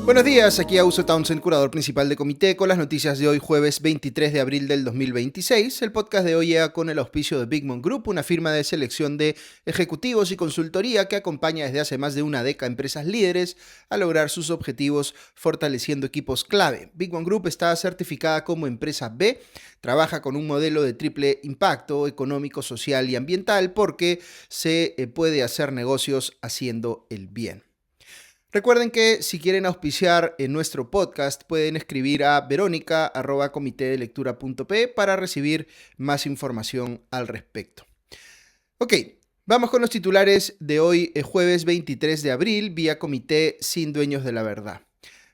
Buenos días, aquí Augusto Townsend, curador principal de Comité, con las noticias de hoy, jueves 23 de abril del 2026. El podcast de hoy llega con el auspicio de Bigmont Group, una firma de selección de ejecutivos y consultoría que acompaña desde hace más de una década a empresas líderes a lograr sus objetivos fortaleciendo equipos clave. Bigmont Group está certificada como empresa B, trabaja con un modelo de triple impacto económico, social y ambiental porque se puede hacer negocios haciendo el bien. Recuerden que si quieren auspiciar en nuestro podcast pueden escribir a veronica@comitedelectura.p para recibir más información al respecto. Ok, vamos con los titulares de hoy, jueves 23 de abril, vía Comité sin dueños de la verdad.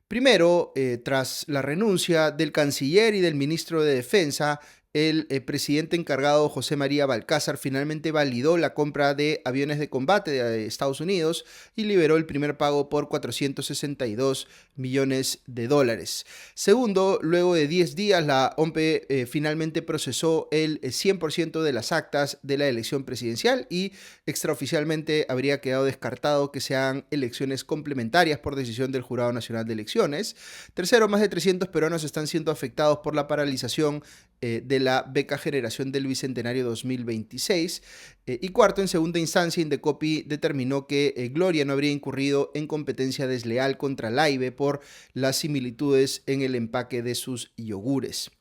Primero, tras la renuncia del canciller y del ministro de Defensa, el presidente encargado José María Balcázar finalmente validó la compra de aviones de combate de Estados Unidos y liberó el primer pago por $462 millones. Segundo, luego de 10 días, la OMPE finalmente procesó el 100% de las actas de la elección presidencial y extraoficialmente habría quedado descartado que sean elecciones complementarias por decisión del Jurado Nacional de Elecciones. Tercero, más de 300 peruanos están siendo afectados por la paralización de la beca Generación del Bicentenario 2026. Y cuarto, en segunda instancia, Indecopi determinó que Gloria no habría incurrido en competencia desleal contra Laibe por las similitudes en el empaque de sus yogures.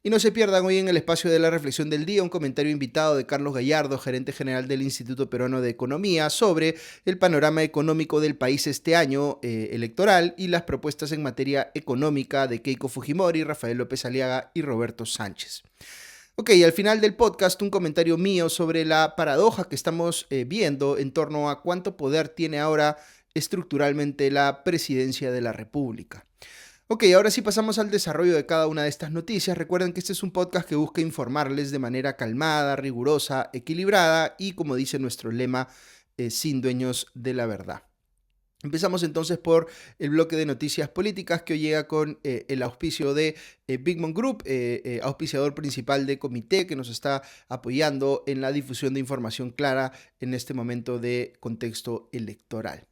Y no se pierdan hoy en el espacio de la reflexión del día un comentario invitado de Carlos Gallardo, gerente general del Instituto Peruano de Economía, sobre el panorama económico del país este año electoral y las propuestas en materia económica de Keiko Fujimori, Rafael López Aliaga y Roberto Sánchez. Ok, al final del podcast un comentario mío sobre la paradoja que estamos viendo en torno a cuánto poder tiene ahora estructuralmente la presidencia de la República. Ok, ahora sí pasamos al desarrollo de cada una de estas noticias. Recuerden que este es un podcast que busca informarles de manera calmada, rigurosa, equilibrada y, como dice nuestro lema, sin dueños de la verdad. Empezamos entonces por el bloque de noticias políticas que hoy llega con el auspicio de Bigmont Group, auspiciador principal de Comité, que nos está apoyando en la difusión de información clara en este momento de contexto electoral.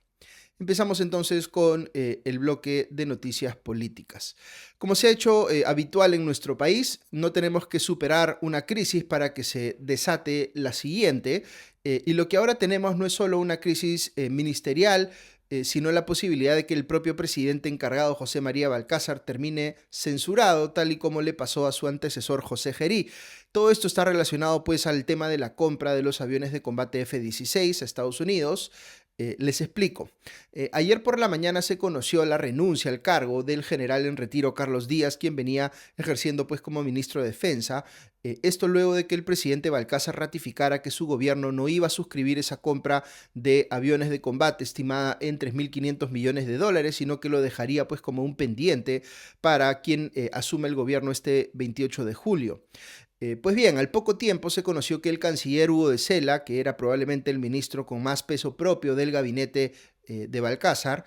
Empezamos entonces con el bloque de noticias políticas. Como se ha hecho habitual en nuestro país, no tenemos que superar una crisis para que se desate la siguiente. Y lo que ahora tenemos no es solo una crisis ministerial, sino la posibilidad de que el propio presidente encargado José María Balcázar termine censurado, tal y como le pasó a su antecesor José Gerí. Todo esto está relacionado pues al tema de la compra de los aviones de combate F-16 a Estados Unidos. Les explico. Ayer por la mañana se conoció la renuncia al cargo del general en retiro Carlos Díaz, quien venía ejerciendo pues como ministro de Defensa. Esto luego de que el presidente Balcázar ratificara que su gobierno no iba a suscribir esa compra de aviones de combate estimada en $3.500 millones, sino que lo dejaría pues como un pendiente para quien asume el gobierno este 28 de julio. Pues bien, al poco tiempo se conoció que el canciller Hugo de Sela, que era probablemente el ministro con más peso propio del gabinete de Balcázar,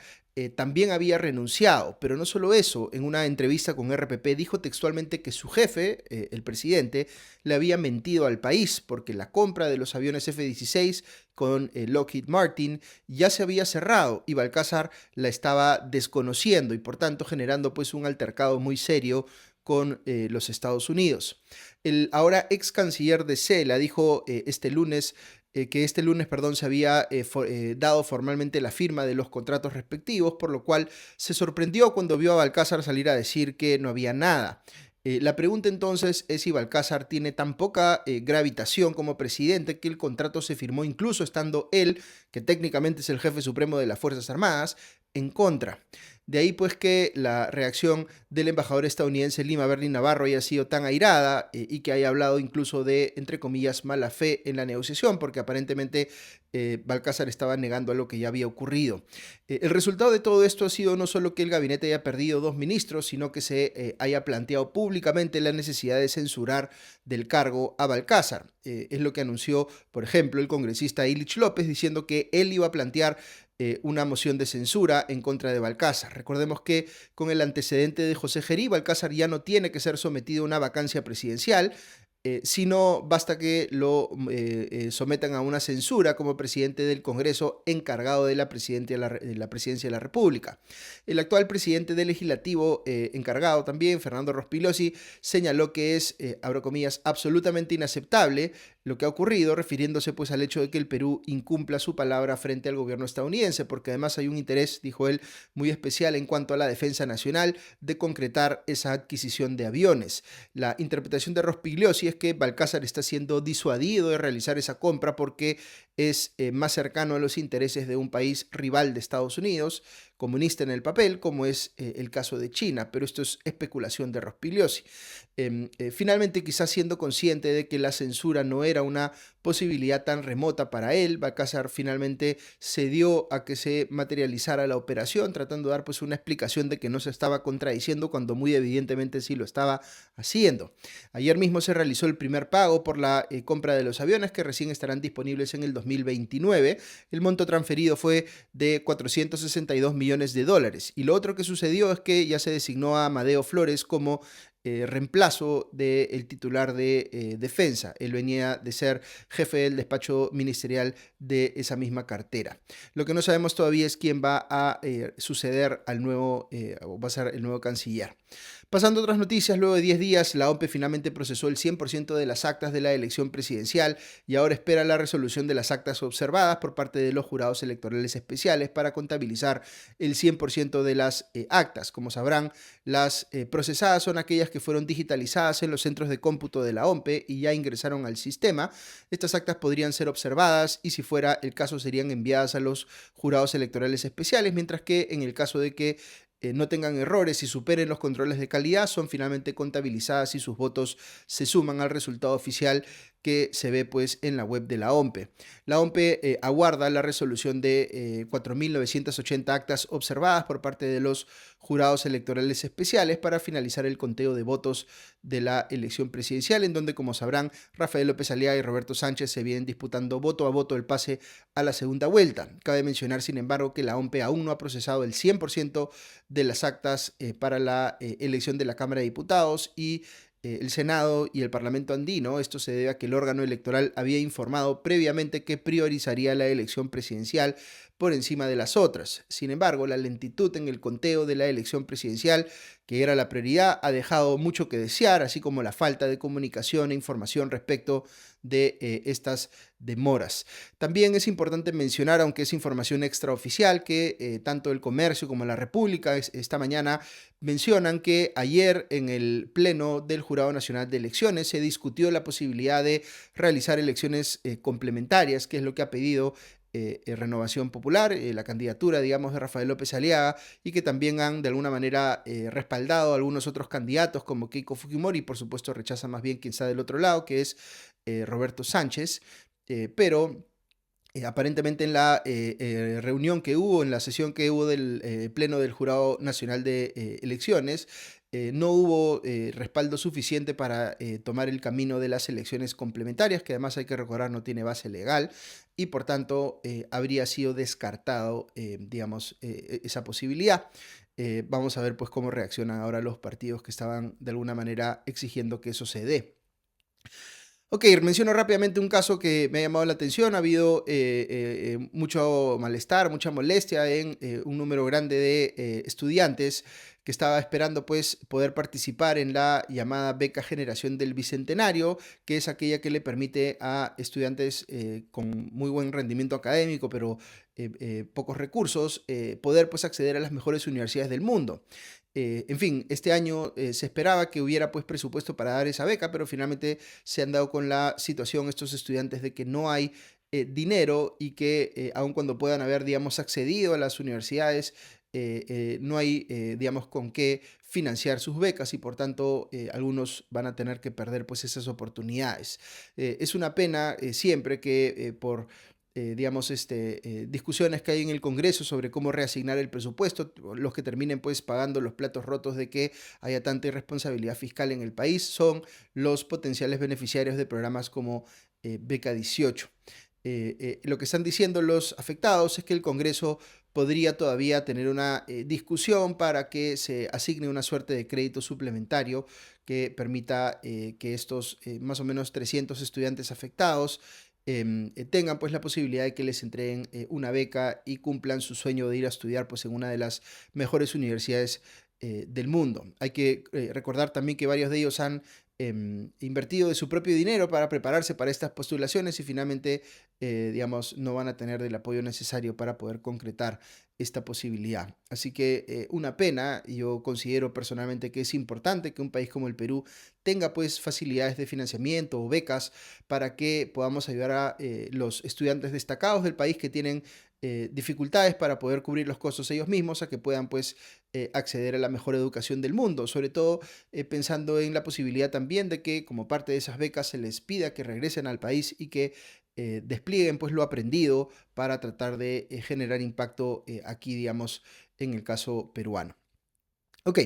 también había renunciado. Pero no solo eso, en una entrevista con RPP dijo textualmente que su jefe, el presidente, le había mentido al país porque la compra de los aviones F-16 con Lockheed Martin ya se había cerrado y Balcázar la estaba desconociendo y por tanto generando pues un altercado muy serio con los Estados Unidos. El ahora ex canciller de Sela dijo que este lunes se había dado formalmente la firma de los contratos respectivos, por lo cual se sorprendió cuando vio a Balcázar salir a decir que no había nada. La pregunta entonces es si Balcázar tiene tan poca gravitación como presidente que el contrato se firmó incluso estando él, que técnicamente es el jefe supremo de las Fuerzas Armadas, en contra. De ahí pues que la reacción del embajador estadounidense Lima Berlin Navarro haya sido tan airada y que haya hablado incluso de, entre comillas, mala fe en la negociación, porque aparentemente Balcázar estaba negando a lo que ya había ocurrido. El resultado de todo esto ha sido no solo que el gabinete haya perdido 2 ministros, sino que se haya planteado públicamente la necesidad de censurar del cargo a Balcázar. Es lo que anunció, por ejemplo, el congresista Illich López, diciendo que él iba a plantear una moción de censura en contra de Balcázar. Recordemos que con el antecedente de José Gerí, Balcázar ya no tiene que ser sometido a una vacancia presidencial, sino basta que lo sometan a una censura como presidente del Congreso encargado de la presidencia de la República. El actual presidente del Legislativo encargado también, Fernando Rospigliosi, señaló que es, abro comillas, absolutamente inaceptable lo que ha ocurrido, refiriéndose pues al hecho de que el Perú incumpla su palabra frente al gobierno estadounidense, porque además hay un interés, dijo él, muy especial en cuanto a la defensa nacional de concretar esa adquisición de aviones. La interpretación de Rospigliosi es que Balcázar está siendo disuadido de realizar esa compra porque es más cercano a los intereses de un país rival de Estados Unidos, comunista en el papel, como es el caso de China, pero esto es especulación de Rospigliosi. Finalmente, quizás siendo consciente de que la censura no era una posibilidad tan remota para él, Balcázar finalmente cedió a que se materializara la operación, tratando de dar pues una explicación de que no se estaba contradiciendo cuando muy evidentemente sí lo estaba haciendo. Ayer mismo se realizó el primer pago por la compra de los aviones que recién estarán disponibles en el 2029. El monto transferido fue de 462 millones de dólares. Y lo otro que sucedió es que ya se designó a Amadeo Flores como reemplazo del titular de defensa. Él venía de ser jefe del despacho ministerial de esa misma cartera. Lo que no sabemos todavía es quién va a suceder al nuevo, o va a ser el nuevo canciller. Pasando a otras noticias, luego de 10 días, la OMP finalmente procesó el 100% de las actas de la elección presidencial y ahora espera la resolución de las actas observadas por parte de los jurados electorales especiales para contabilizar el 100% de las actas. Como sabrán, las procesadas son aquellas que fueron digitalizadas en los centros de cómputo de la OMP y ya ingresaron al sistema. Estas actas podrían ser observadas y, si fuera el caso, serían enviadas a los jurados electorales especiales, mientras que en el caso de que no tengan errores y superen los controles de calidad, son finalmente contabilizadas y sus votos se suman al resultado oficial que se ve pues en la web de la OMP. La OMP aguarda la resolución de 4.980 actas observadas por parte de los jurados electorales especiales para finalizar el conteo de votos de la elección presidencial, en donde, como sabrán, Rafael López Aliaga y Roberto Sánchez se vienen disputando voto a voto el pase a la segunda vuelta. Cabe mencionar, sin embargo, que la OMP aún no ha procesado el 100% de las actas para la elección de la Cámara de Diputados y el Senado y el Parlamento andino. Esto se debe a que el órgano electoral había informado previamente que priorizaría la elección presidencial por encima de las otras. Sin embargo, la lentitud en el conteo de la elección presidencial, que era la prioridad, ha dejado mucho que desear, así como la falta de comunicación e información respecto de estas demoras. También es importante mencionar, aunque es información extraoficial, que tanto el Comercio como la República esta mañana mencionan que ayer en el Pleno del Jurado Nacional de Elecciones se discutió la posibilidad de realizar elecciones complementarias, que es lo que ha pedido Renovación Popular, la candidatura, digamos, de Rafael López Aliaga, y que también han de alguna manera respaldado a algunos otros candidatos como Keiko Fujimori, y por supuesto rechaza más bien quien está del otro lado, que es Roberto Sánchez, pero aparentemente en la reunión que hubo, en la sesión que hubo del Pleno del Jurado Nacional de Elecciones, no hubo respaldo suficiente para tomar el camino de las elecciones complementarias, que además hay que recordar no tiene base legal, y por tanto habría sido descartado, digamos, esa posibilidad. Vamos a ver pues cómo reaccionan ahora los partidos que estaban de alguna manera exigiendo que eso se dé. Ok, menciono rápidamente un caso que me ha llamado la atención. Ha habido mucho malestar, mucha molestia en un número grande de estudiantes que estaba esperando pues poder participar en la llamada beca Generación del Bicentenario, que es aquella que le permite a estudiantes con muy buen rendimiento académico, pero pocos recursos, poder pues acceder a las mejores universidades del mundo. En fin, este año se esperaba que hubiera pues presupuesto para dar esa beca, pero finalmente se han dado con la situación estos estudiantes de que no hay dinero y que aun cuando puedan haber, digamos, accedido a las universidades, no hay, digamos, con qué financiar sus becas y por tanto algunos van a tener que perder pues esas oportunidades. Es una pena siempre que por digamos, discusiones que hay en el Congreso sobre cómo reasignar el presupuesto, los que terminen pues pagando los platos rotos de que haya tanta irresponsabilidad fiscal en el país son los potenciales beneficiarios de programas como Beca 18. lo que están diciendo los afectados es que el Congreso podría todavía tener una discusión para que se asigne una suerte de crédito suplementario que permita que estos más o menos 300 estudiantes afectados tengan pues la posibilidad de que les entreguen una beca y cumplan su sueño de ir a estudiar pues en una de las mejores universidades del mundo. Hay que recordar también que varios de ellos han invertido de su propio dinero para prepararse para estas postulaciones y finalmente, digamos, no van a tener el apoyo necesario para poder concretar esta posibilidad. Así que una pena, yo considero personalmente que es importante que un país como el Perú tenga pues facilidades de financiamiento o becas para que podamos ayudar a los estudiantes destacados del país que tienen dificultades para poder cubrir los costos ellos mismos, a que puedan pues acceder a la mejor educación del mundo, sobre todo pensando en la posibilidad también de que como parte de esas becas se les pida que regresen al país y que desplieguen pues lo aprendido para tratar de generar impacto aquí, digamos, en el caso peruano. Ok,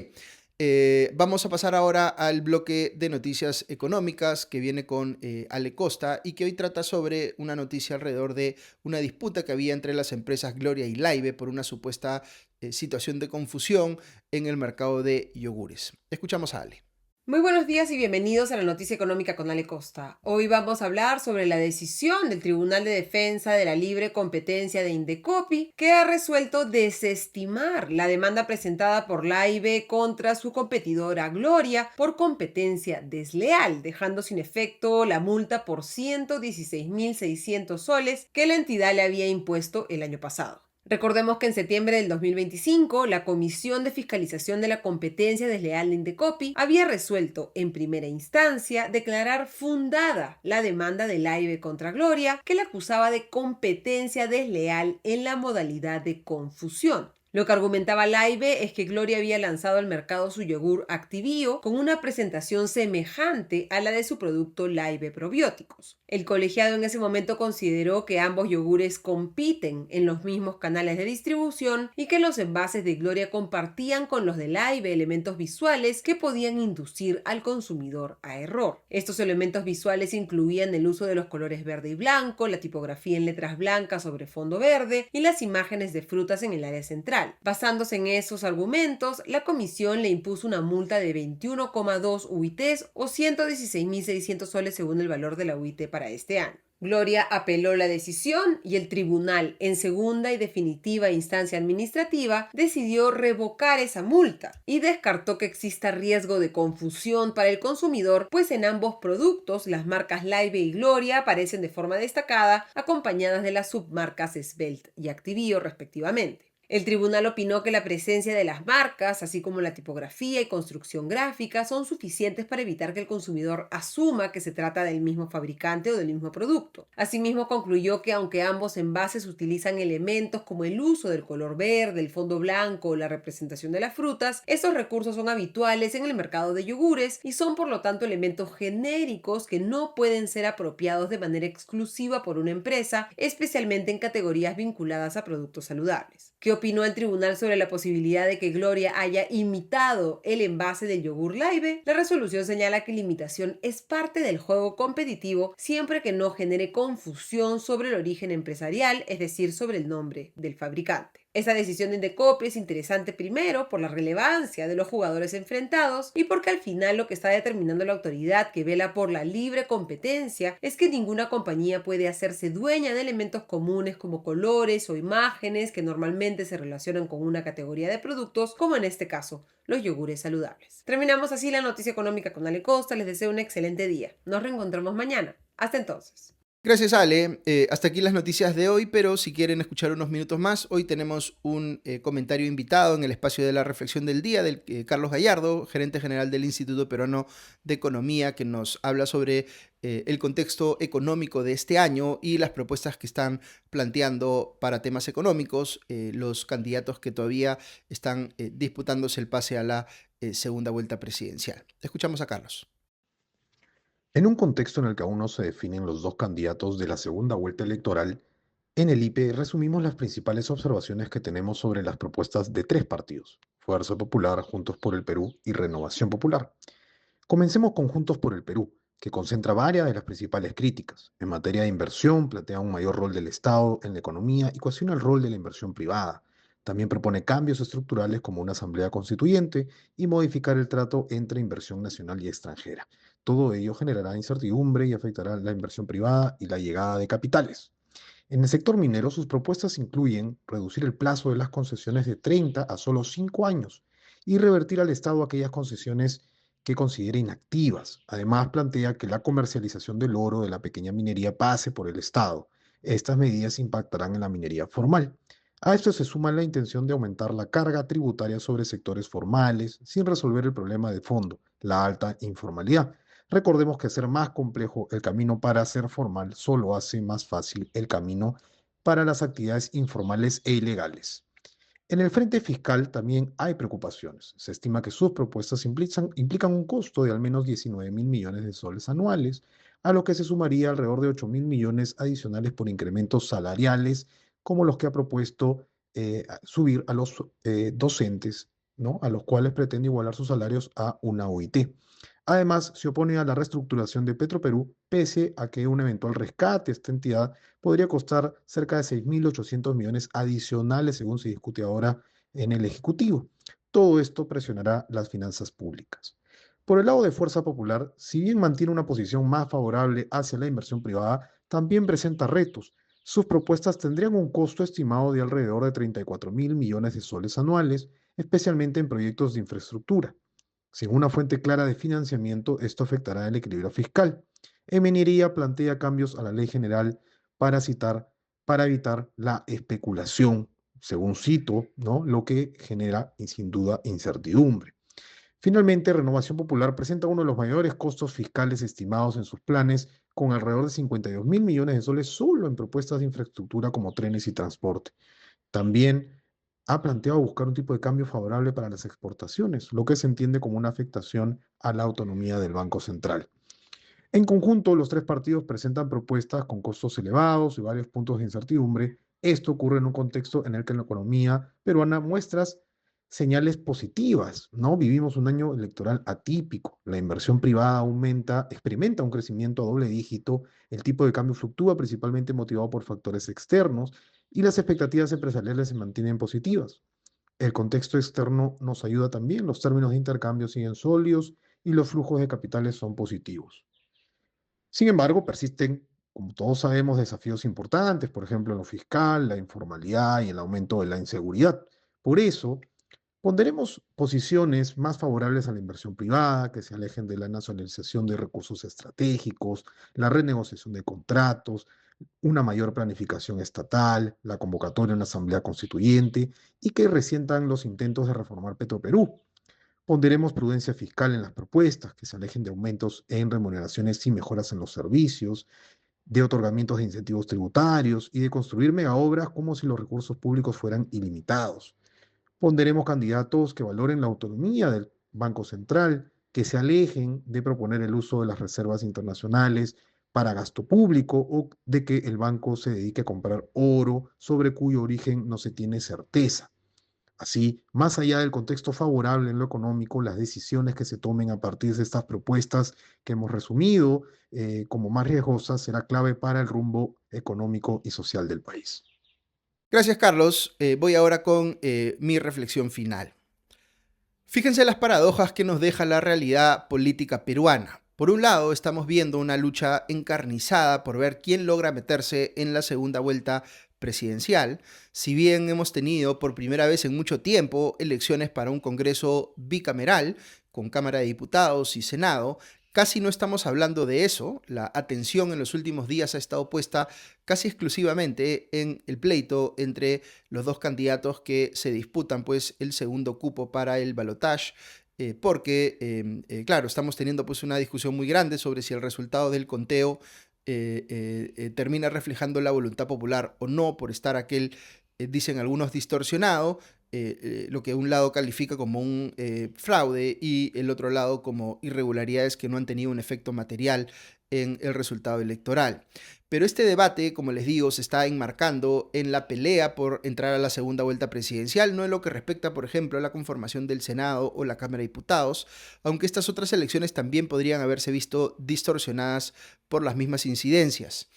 vamos a pasar ahora al bloque de noticias económicas que viene con Ale Costa y que hoy trata sobre una noticia alrededor de una disputa que había entre las empresas Gloria y Laibe por una supuesta situación de confusión en el mercado de yogures. Escuchamos a Ale. Muy buenos días y bienvenidos a la Noticia Económica con Ale Costa. Hoy vamos a hablar sobre la decisión del Tribunal de Defensa de la Libre Competencia de Indecopi, que ha resuelto desestimar la demanda presentada por la AIB contra su competidora Gloria por competencia desleal, dejando sin efecto la multa por 116.600 soles que la entidad le había impuesto el año pasado. Recordemos que en septiembre del 2025, la Comisión de Fiscalización de la Competencia Desleal de Indecopi había resuelto en primera instancia declarar fundada la demanda del AIBE contra Gloria, que la acusaba de competencia desleal en la modalidad de confusión. Lo que argumentaba Laibe es que Gloria había lanzado al mercado su yogur Activio con una presentación semejante a la de su producto Laibe Probióticos. El colegiado en ese momento consideró que ambos yogures compiten en los mismos canales de distribución y que los envases de Gloria compartían con los de Laibe elementos visuales que podían inducir al consumidor a error. Estos elementos visuales incluían el uso de los colores verde y blanco, la tipografía en letras blancas sobre fondo verde y las imágenes de frutas en el área central. Basándose en esos argumentos, la comisión le impuso una multa de 21,2 UITs o 116.600 soles según el valor de la UIT para este año. Gloria apeló la decisión y el tribunal, en segunda y definitiva instancia administrativa, decidió revocar esa multa y descartó que exista riesgo de confusión para el consumidor, pues en ambos productos las marcas Laibe y Gloria aparecen de forma destacada, acompañadas de las submarcas Svelte y Activio respectivamente. El tribunal opinó que la presencia de las marcas, así como la tipografía y construcción gráfica, son suficientes para evitar que el consumidor asuma que se trata del mismo fabricante o del mismo producto. Asimismo, concluyó que aunque ambos envases utilizan elementos como el uso del color verde, el fondo blanco o la representación de las frutas, esos recursos son habituales en el mercado de yogures y son por lo tanto elementos genéricos que no pueden ser apropiados de manera exclusiva por una empresa, especialmente en categorías vinculadas a productos saludables. ¿Qué opinó el tribunal sobre la posibilidad de que Gloria haya imitado el envase del yogur Laibe? La resolución señala que la imitación es parte del juego competitivo siempre que no genere confusión sobre el origen empresarial, es decir, sobre el nombre del fabricante. Esta decisión de Indecopi es interesante primero por la relevancia de los jugadores enfrentados y porque al final lo que está determinando la autoridad que vela por la libre competencia es que ninguna compañía puede hacerse dueña de elementos comunes como colores o imágenes que normalmente se relacionan con una categoría de productos, como en este caso, los yogures saludables. Terminamos así la noticia económica con Ale Costa. Les deseo un excelente día. Nos reencontramos mañana. Hasta entonces. Gracias, Ale. Hasta aquí las noticias de hoy, pero si quieren escuchar unos minutos más, hoy tenemos un comentario invitado en el espacio de la reflexión del día del Carlos Gallardo, gerente general del Instituto Peruano de Economía, que nos habla sobre el contexto económico de este año y las propuestas que están planteando para temas económicos los candidatos que todavía están disputándose el pase a la segunda vuelta presidencial. Escuchamos a Carlos. En un contexto en el que aún no se definen los dos candidatos de la segunda vuelta electoral, en el IP resumimos las principales observaciones que tenemos sobre las propuestas de tres partidos: Fuerza Popular, Juntos por el Perú y Renovación Popular. Comencemos con Juntos por el Perú, que concentra varias de las principales críticas. En materia de inversión, plantea un mayor rol del Estado en la economía y cuestiona el rol de la inversión privada. También propone cambios estructurales como una asamblea constituyente y modificar el trato entre inversión nacional y extranjera. Todo ello generará incertidumbre y afectará la inversión privada y la llegada de capitales. En el sector minero, sus propuestas incluyen reducir el plazo de las concesiones de 30 a solo 5 años y revertir al Estado aquellas concesiones que considere inactivas. Además, plantea que la comercialización del oro de la pequeña minería pase por el Estado. Estas medidas impactarán en la minería formal. A esto se suma la intención de aumentar la carga tributaria sobre sectores formales, sin resolver el problema de fondo, la alta informalidad. Recordemos que hacer más complejo el camino para ser formal solo hace más fácil el camino para las actividades informales e ilegales. En el frente fiscal también hay preocupaciones. Se estima que sus propuestas implican un costo de al menos 19.000 millones de soles anuales, a lo que se sumaría alrededor de 8.000 millones adicionales por incrementos salariales, como los que ha propuesto subir a los docentes, ¿no? A los cuales pretende igualar sus salarios a una OIT. Además, se opone a la reestructuración de Petroperú, pese a que un eventual rescate de esta entidad podría costar cerca de 6.800 millones adicionales, según se discute ahora en el Ejecutivo. Todo esto presionará las finanzas públicas. Por el lado de Fuerza Popular, si bien mantiene una posición más favorable hacia la inversión privada, también presenta retos. Sus propuestas tendrían un costo estimado de alrededor de 34.000 millones de soles anuales, especialmente en proyectos de infraestructura. Sin una fuente clara de financiamiento, esto afectará el equilibrio fiscal. En minería plantea cambios a la ley general para, para evitar la especulación, según cito, ¿no? Lo que genera sin duda incertidumbre. Finalmente, Renovación Popular presenta uno de los mayores costos fiscales estimados en sus planes, con alrededor de 52.000 millones de soles solo en propuestas de infraestructura como trenes y transporte. También ha planteado buscar un tipo de cambio favorable para las exportaciones, lo que se entiende como una afectación a la autonomía del Banco Central. En conjunto, los tres partidos presentan propuestas con costos elevados y varios puntos de incertidumbre. Esto ocurre en un contexto en el que la economía peruana muestra señales positivas, ¿no? Vivimos un año electoral atípico, la inversión privada aumenta, experimenta un crecimiento a doble dígito, el tipo de cambio fluctúa principalmente motivado por factores externos y las expectativas empresariales se mantienen positivas. El contexto externo nos ayuda también, los términos de intercambio siguen sólidos y los flujos de capitales son positivos. Sin embargo, persisten, como todos sabemos, desafíos importantes, por ejemplo, en lo fiscal, la informalidad y el aumento de la inseguridad. Por eso, pondremos posiciones más favorables a la inversión privada, que se alejen de la nacionalización de recursos estratégicos, la renegociación de contratos, una mayor planificación estatal, la convocatoria a una asamblea constituyente y que resientan los intentos de reformar Petroperú. Ponderemos prudencia fiscal en las propuestas, que se alejen de aumentos en remuneraciones y mejoras en los servicios, de otorgamientos de incentivos tributarios y de construir megaobras como si los recursos públicos fueran ilimitados. Ponderemos candidatos que valoren la autonomía del Banco Central, que se alejen de proponer el uso de las reservas internacionales para gasto público o de que el banco se dedique a comprar oro sobre cuyo origen no se tiene certeza. Así, más allá del contexto favorable en lo económico, las decisiones que se tomen a partir de estas propuestas que hemos resumido como más riesgosas será clave para el rumbo económico y social del país. Gracias, Carlos. Voy ahora con mi reflexión final. Fíjense las paradojas que nos deja la realidad política peruana. Por un lado, estamos viendo una lucha encarnizada por ver quién logra meterse en la segunda vuelta presidencial, si bien hemos tenido por primera vez en mucho tiempo elecciones para un Congreso bicameral, con Cámara de Diputados y Senado. Casi no estamos hablando de eso. La atención en los últimos días ha estado puesta casi exclusivamente en el pleito entre los dos candidatos que se disputan pues el segundo cupo para el balotaje, porque, claro, estamos teniendo pues una discusión muy grande sobre si el resultado del conteo termina reflejando la voluntad popular o no, por estar aquel, dicen algunos, distorsionado, lo que un lado califica como un fraude y el otro lado como irregularidades que no han tenido un efecto material en el resultado electoral. Pero este debate, como les digo, se está enmarcando en la pelea por entrar a la segunda vuelta presidencial, no en lo que respecta, por ejemplo, a la conformación del Senado o la Cámara de Diputados, aunque estas otras elecciones también podrían haberse visto distorsionadas por las mismas incidencias.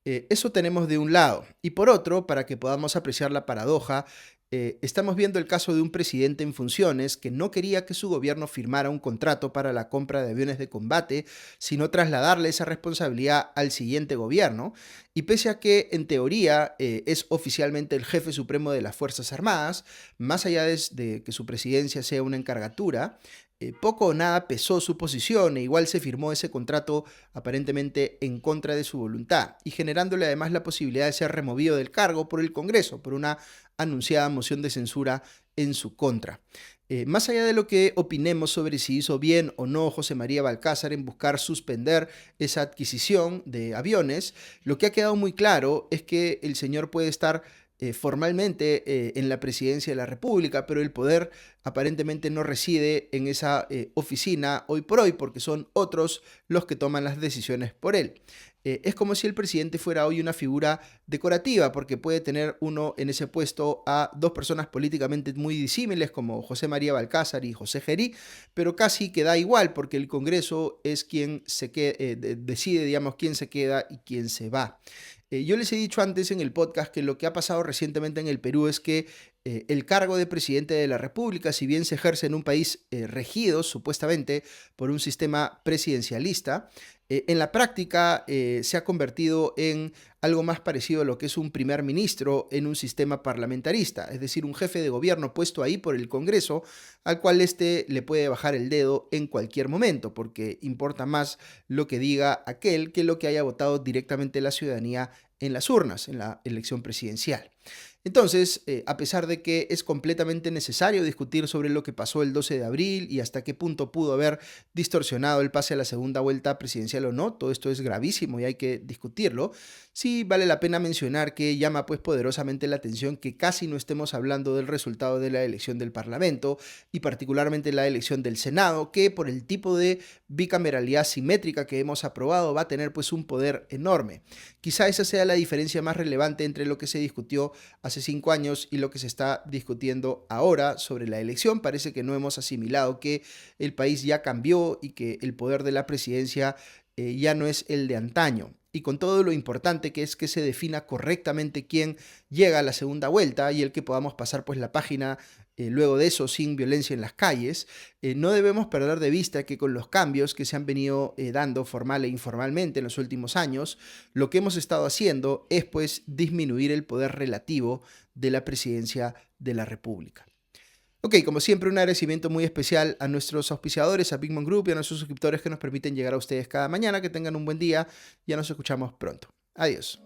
Eso tenemos de un lado. Y por otro, para que podamos apreciar la paradoja, estamos viendo el caso de un presidente en funciones que no quería que su gobierno firmara un contrato para la compra de aviones de combate, sino trasladarle esa responsabilidad al siguiente gobierno. Y pese a que en teoría es oficialmente el jefe supremo de las Fuerzas Armadas, más allá de que su presidencia sea una encargatura, poco o nada pesó su posición e igual se firmó ese contrato aparentemente en contra de su voluntad y generándole además la posibilidad de ser removido del cargo por el Congreso por una anunciada moción de censura en su contra. Más allá de lo que opinemos sobre si hizo bien o no José María Balcázar en buscar suspender esa adquisición de aviones, lo que ha quedado muy claro es que el señor puede estar formalmente en la presidencia de la República, pero el poder aparentemente no reside en esa oficina hoy por hoy, porque son otros los que toman las decisiones por él. Es como si el presidente fuera hoy una figura decorativa, porque puede tener uno en ese puesto a dos personas políticamente muy disímiles como José María Balcázar y José Gerí, pero casi que da igual, porque el Congreso es quien decide, digamos, quién se queda y quién se va. Yo les he dicho antes en el podcast que lo que ha pasado recientemente en el Perú es que el cargo de presidente de la República, si bien se ejerce en un país regido supuestamente por un sistema presidencialista, en la práctica se ha convertido en algo más parecido a lo que es un primer ministro en un sistema parlamentarista, es decir, un jefe de gobierno puesto ahí por el Congreso, al cual éste le puede bajar el dedo en cualquier momento, porque importa más lo que diga aquel que lo que haya votado directamente la ciudadanía en las urnas, en la elección presidencial. Entonces, a pesar de que es completamente necesario discutir sobre lo que pasó el 12 de abril y hasta qué punto pudo haber distorsionado el pase a la segunda vuelta presidencial o no, todo esto es gravísimo y hay que discutirlo, sí vale la pena mencionar que llama pues poderosamente la atención que casi no estemos hablando del resultado de la elección del Parlamento y particularmente la elección del Senado, que por el tipo de bicameralidad simétrica que hemos aprobado va a tener pues un poder enorme. Quizá esa sea la diferencia más relevante entre lo que se discutió hace 5 años y lo que se está discutiendo ahora sobre la elección. Parece que no hemos asimilado que el país ya cambió y que el poder de la presidencia ya no es el de antaño. Y con todo lo importante que es que se defina correctamente quién llega a la segunda vuelta y el que podamos pasar pues la página luego de eso sin violencia en las calles, no debemos perder de vista que con los cambios que se han venido dando formal e informalmente en los últimos años, lo que hemos estado haciendo es pues disminuir el poder relativo de la presidencia de la República. Ok, como siempre, un agradecimiento muy especial a nuestros auspiciadores, a Big Mom Group y a nuestros suscriptores que nos permiten llegar a ustedes cada mañana. Que tengan un buen día. Ya nos escuchamos pronto. Adiós.